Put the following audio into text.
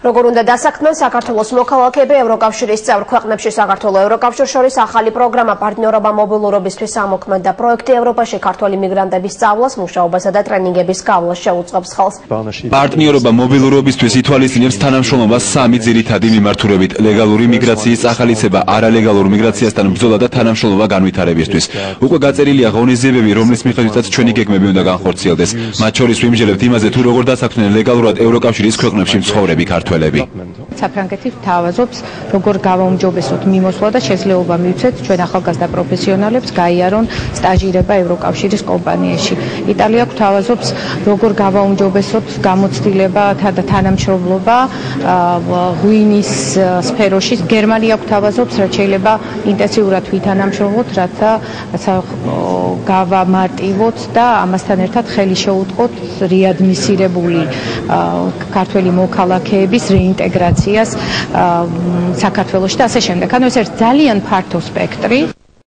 როგორ უნდა დასაქმდნენ საქართველოს მოქალაქეები ევროკავშირის წევრ ქვეყნებში საქართველოს ევროკავშირს შორის ახალი პროგრამა პარტნიორობა მობილურობისთვის ამოქმედა პროექტი ევროპაში ქართველი მიგრანტების სწავლას, მუშაობასა და ტრენინგების გავლას შეუწყობს ხელს. პარტნიორობა მობილურობისთვის ითვალისწინებს თანამშრომლობას სამი ძირითადი მიმართულებით: ლეგალური მიგრაციის ახალიცება, არალეგალურ მიგრაციასთან ბრძოლა და თანამშრომლობა განვითარებისთვის. უკვე გაწერილია ღონისძიებები, რომლის მიხედვითაც ჩვენი გეგმები უნდა განხორციელდეს. მათ შორის ვიმსჯელებთ იმაზე, თუ როგორ დასაქმდნენ ლეგალურად ევროკავშირის ქვეყნებში მცხოვრები ქართველები. საფრანგეთი თავაზობს, როგორ გავაუმჯობესოთ მიმოსვლა და შესაძლებლობა მივცეთ ჩვენ ახალგაზრდა პროფესიონალებს გაიარონ სტაჟირება ევროკავშირის კომპანიაში. იტალია გვთავაზობს, როგორ გავაუმჯობესოთ გამოცდილება და თანამშრომლობა ღვინის სფეროში. გერმანია გვთავაზობს, რაც შეიძლება ინტენსიურად ვითანამშრომლოთ, რათა გავამარტივოთ და ამასთან ერთად ხელი შეუწყოთ რეადმისირებული ქართველი მოქალაქეების რეინტეგრაციას საქართველოში და ასე შემდეგ. ანუ ეს არის ძალიან ფართო სპექტრი.